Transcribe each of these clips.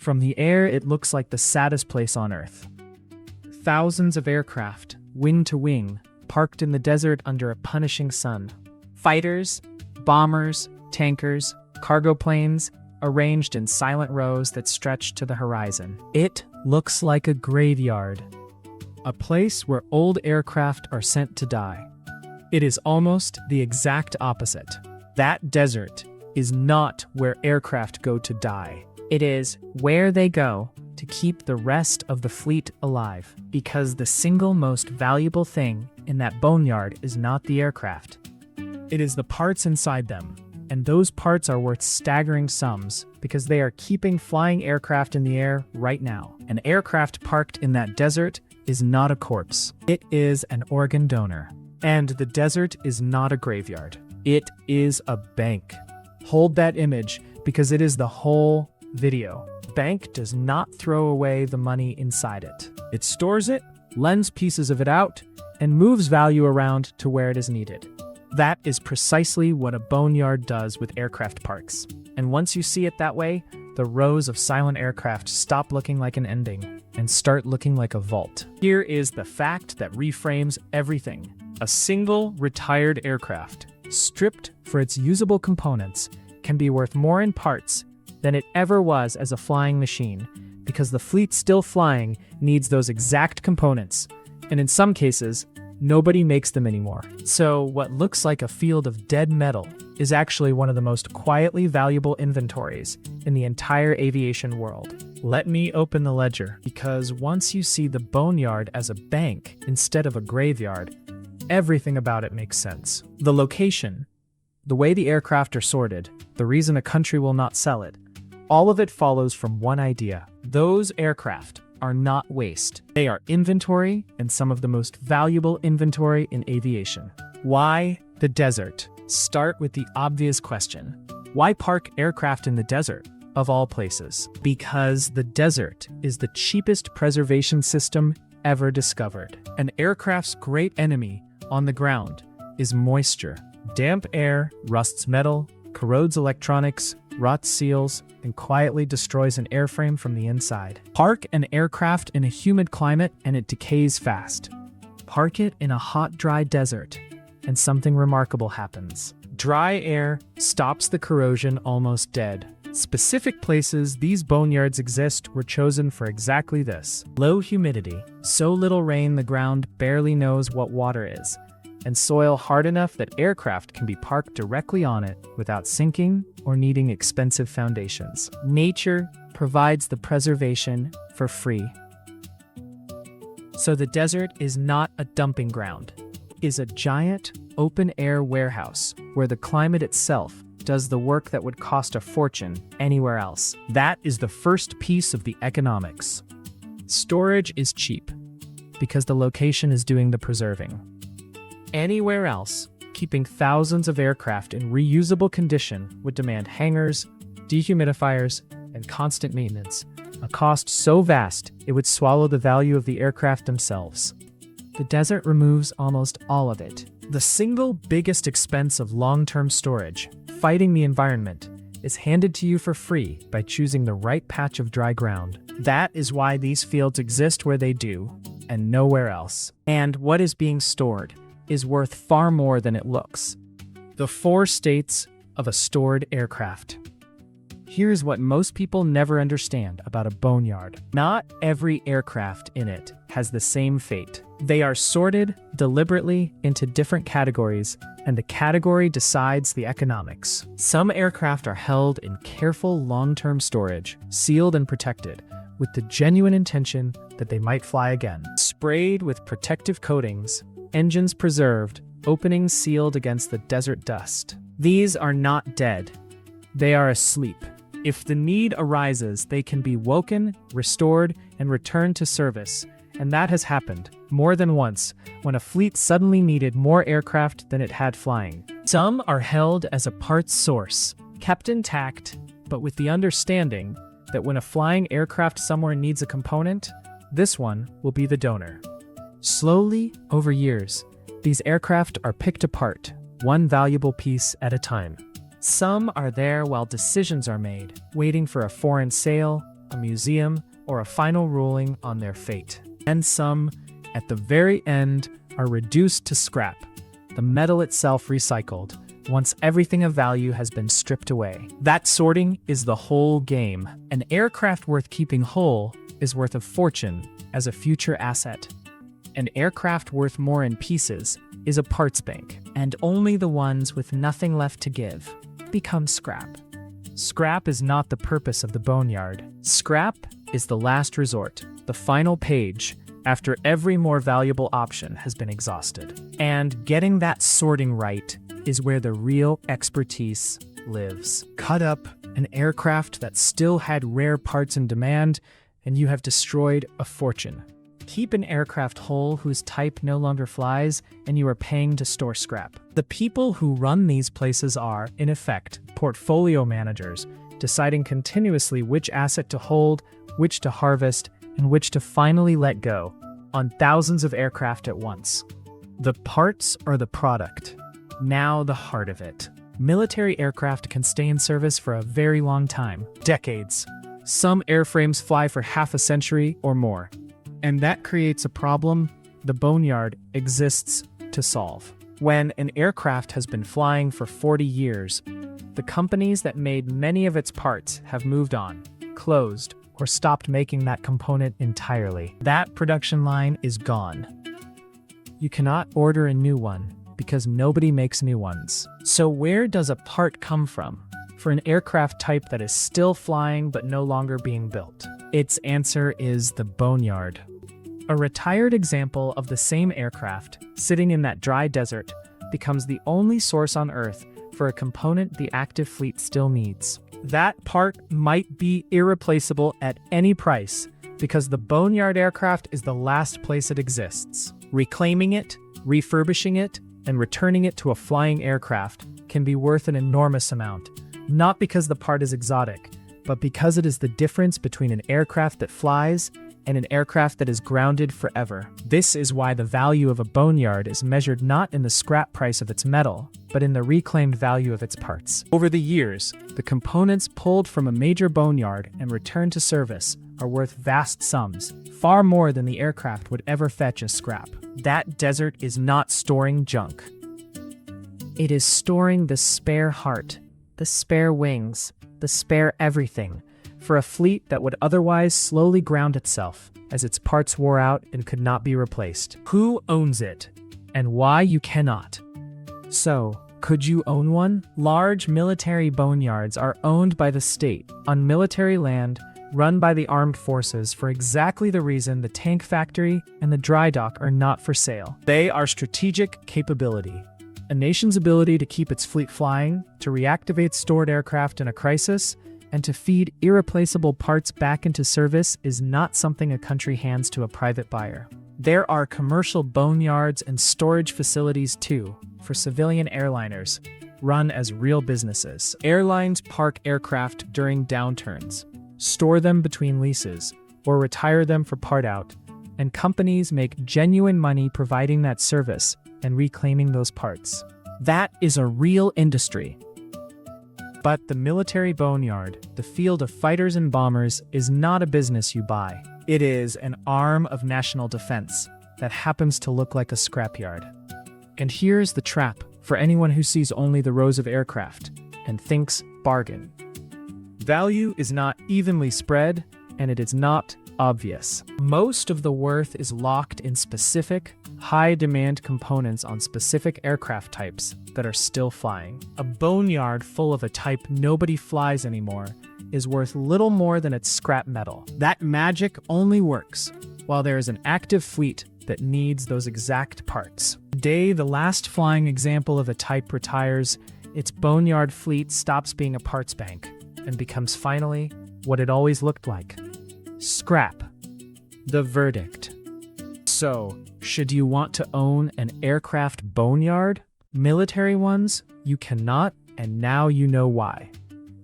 From the air, it looks like the saddest place on Earth. Thousands of aircraft, wing to wing, parked in the desert under a punishing sun. Fighters, bombers, tankers, cargo planes, arranged in silent rows that stretch to the horizon. It looks like a graveyard, a place where old aircraft are sent to die. It is almost the exact opposite. That desert is not where aircraft go to die. It is where they go to keep the rest of the fleet alive, because the single most valuable thing in that boneyard is not the aircraft. It is the parts inside them, and those parts are worth staggering sums because they are keeping flying aircraft in the air right now. An aircraft parked in that desert is not a corpse. It is an organ donor. And the desert is not a graveyard. It is a bank. Hold that image because it is the whole video. Bank does not throw away the money inside it. It stores it, lends pieces of it out, and moves value around to where it is needed. That is precisely what a boneyard does with aircraft parks. And once you see it that way, the rows of silent aircraft stop looking like an ending and start looking like a vault. Here is the fact that reframes everything. A single retired aircraft, stripped for its usable components, can be worth more in parts than it ever was as a flying machine, because the fleet still flying needs those exact components, and in some cases, nobody makes them anymore. So what looks like a field of dead metal is actually one of the most quietly valuable inventories in the entire aviation world. Let me open the ledger, because once you see the boneyard as a bank instead of a graveyard, everything about it makes sense. The location, the way the aircraft are sorted, the reason a country will not sell it, all of it follows from one idea. Those aircraft are not waste. They are inventory, and some of the most valuable inventory in aviation. Why the desert? Start with the obvious question. Why park aircraft in the desert, of all places? Because the desert is the cheapest preservation system ever discovered. An aircraft's great enemy on the ground is moisture. Damp air rusts metal, corrodes electronics, rots seals, and quietly destroys an airframe from the inside. Park an aircraft in a humid climate and it decays fast. Park it in a hot, dry desert, and something remarkable happens. Dry air stops the corrosion almost dead. Specific places these boneyards exist were chosen for exactly this. Low humidity, so little rain the ground barely knows what water is, and soil hard enough that aircraft can be parked directly on it without sinking or needing expensive foundations. Nature provides the preservation for free. So the desert is not a dumping ground. It is a giant, open-air warehouse where the climate itself does the work that would cost a fortune anywhere else. That is the first piece of the economics. Storage is cheap because the location is doing the preserving. Anywhere else, keeping thousands of aircraft in reusable condition would demand hangars, dehumidifiers, and constant maintenance, a cost so vast it would swallow the value of the aircraft themselves. The desert removes almost all of it. The single biggest expense of long-term storage, fighting the environment, is handed to you for free by choosing the right patch of dry ground. That is why these fields exist where they do, and nowhere else. And what is being stored is worth far more than it looks. The 4 states of a stored aircraft. Here's what most people never understand about a boneyard. Not every aircraft in it has the same fate. They are sorted deliberately into different categories, and the category decides the economics. Some aircraft are held in careful long-term storage, sealed and protected, with the genuine intention that they might fly again. Sprayed with protective coatings, engines preserved, openings sealed against the desert dust. These are not dead. They are asleep. If the need arises, they can be woken, restored, and returned to service. And that has happened more than once when a fleet suddenly needed more aircraft than it had flying. Some are held as a parts source, kept intact, but with the understanding that when a flying aircraft somewhere needs a component, this one will be the donor. Slowly, over years, these aircraft are picked apart, one valuable piece at a time. Some are there while decisions are made, waiting for a foreign sale, a museum, or a final ruling on their fate. And some, at the very end, are reduced to scrap, the metal itself recycled, once everything of value has been stripped away. That sorting is the whole game. An aircraft worth keeping whole is worth a fortune as a future asset. An aircraft worth more in pieces is a parts bank, and only the ones with nothing left to give become scrap. Scrap is not the purpose of the Boneyard. Scrap is the last resort, the final page, after every more valuable option has been exhausted. And getting that sorting right is where the real expertise lives. Cut up an aircraft that still had rare parts in demand, and you have destroyed a fortune. Keep an aircraft whole whose type no longer flies, and you are paying to store scrap. The people who run these places are, in effect, portfolio managers, deciding continuously which asset to hold, which to harvest, and which to finally let go, on thousands of aircraft at once. The parts are the product. Now the heart of it. Military aircraft can stay in service for a very long time, decades. Some airframes fly for half a century or more. And that creates a problem the Boneyard exists to solve. When an aircraft has been flying for 40 years, the companies that made many of its parts have moved on, closed, or stopped making that component entirely. That production line is gone. You cannot order a new one because nobody makes new ones. So where does a part come from for an aircraft type that is still flying but no longer being built? Its answer is the Boneyard. A retired example of the same aircraft, sitting in that dry desert, becomes the only source on Earth for a component the active fleet still needs. That part might be irreplaceable at any price because the Boneyard aircraft is the last place it exists. Reclaiming it, refurbishing it, and returning it to a flying aircraft can be worth an enormous amount, not because the part is exotic, but because it is the difference between an aircraft that flies and an aircraft that is grounded forever. This is why the value of a Boneyard is measured not in the scrap price of its metal, but in the reclaimed value of its parts. Over the years, the components pulled from a major Boneyard and returned to service are worth vast sums, far more than the aircraft would ever fetch as scrap. That desert is not storing junk. It is storing the spare heart, the spare wings, the spare everything, for a fleet that would otherwise slowly ground itself as its parts wore out and could not be replaced. Who owns it, and why you cannot? So, could you own one? Large military boneyards are owned by the state on military land run by the armed forces for exactly the reason the tank factory and the dry dock are not for sale. They are strategic capability. A nation's ability to keep its fleet flying, to reactivate stored aircraft in a crisis, and to feed irreplaceable parts back into service is not something a country hands to a private buyer. There are commercial boneyards and storage facilities too, for civilian airliners, run as real businesses. Airlines park aircraft during downturns, store them between leases, or retire them for part out, and companies make genuine money providing that service and reclaiming those parts. That is a real industry. But the military boneyard, the field of fighters and bombers, is not a business you buy. It is an arm of national defense that happens to look like a scrapyard. And here's the trap for anyone who sees only the rows of aircraft and thinks bargain. Value is not evenly spread, and it is not obvious. Most of the worth is locked in specific, high-demand components on specific aircraft types that are still flying. A boneyard full of a type nobody flies anymore is worth little more than its scrap metal. That magic only works while there is an active fleet that needs those exact parts. Today, the last flying example of a type retires, its boneyard fleet stops being a parts bank and becomes finally what it always looked like. Scrap. The verdict. So, should you want to own an aircraft boneyard? Military ones, you cannot, and now you know why.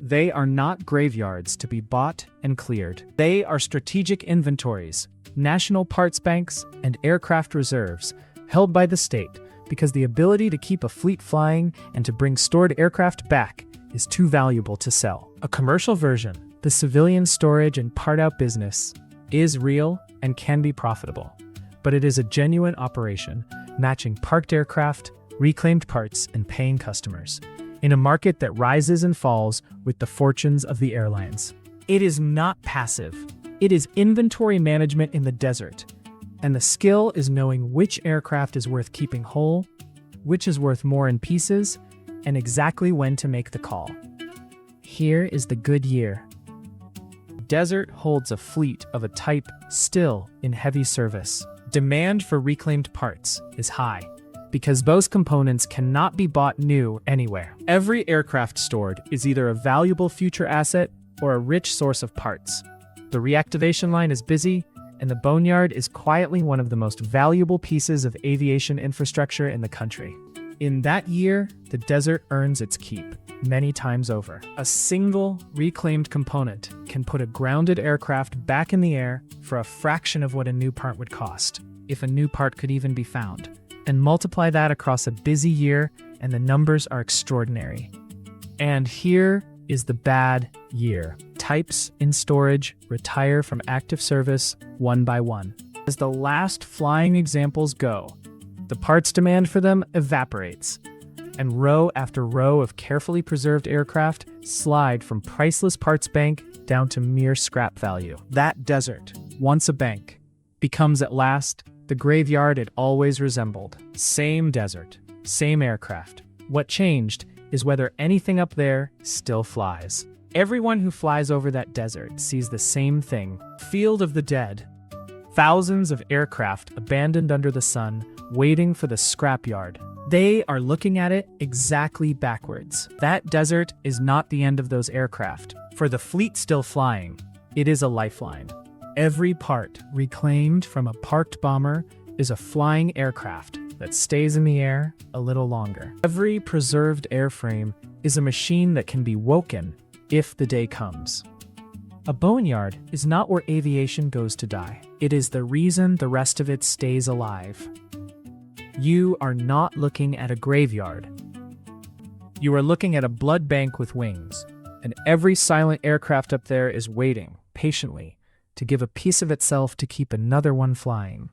They are not graveyards to be bought and cleared. They are strategic inventories, national parts banks, and aircraft reserves held by the state because the ability to keep a fleet flying and to bring stored aircraft back is too valuable to sell. A commercial version, The civilian storage and part-out business is real and can be profitable, but it is a genuine operation, matching parked aircraft, reclaimed parts, and paying customers, in a market that rises and falls with the fortunes of the airlines. It is not passive. It is inventory management in the desert, and the skill is knowing which aircraft is worth keeping whole, which is worth more in pieces, and exactly when to make the call. Here is the good year. Desert holds a fleet of a type still in heavy service. Demand for reclaimed parts is high because those components cannot be bought new anywhere. Every aircraft stored is either a valuable future asset or a rich source of parts. The reactivation line is busy, and the Boneyard is quietly one of the most valuable pieces of aviation infrastructure in the country. In that year, the desert earns its keep many times over. A single reclaimed component can put a grounded aircraft back in the air for a fraction of what a new part would cost, if a new part could even be found. And multiply that across a busy year, and the numbers are extraordinary. And here is the bad year. Types in storage retire from active service one by one. As the last flying examples go, the parts demand for them evaporates, and row after row of carefully preserved aircraft slide from priceless parts bank down to mere scrap value. That desert, once a bank, becomes at last the graveyard it always resembled. Same desert, same aircraft. What changed is whether anything up there still flies. Everyone who flies over that desert sees the same thing. Field of the dead. Thousands of aircraft abandoned under the sun, waiting for the scrapyard. They are looking at it exactly backwards. That desert is not the end of those aircraft. For the fleet still flying, it is a lifeline. Every part reclaimed from a parked bomber is a flying aircraft that stays in the air a little longer. Every preserved airframe is a machine that can be woken if the day comes. A boneyard is not where aviation goes to die. It is the reason the rest of it stays alive. You are not looking at a graveyard. You are looking at a blood bank with wings, and every silent aircraft up there is waiting, patiently, to give a piece of itself to keep another one flying.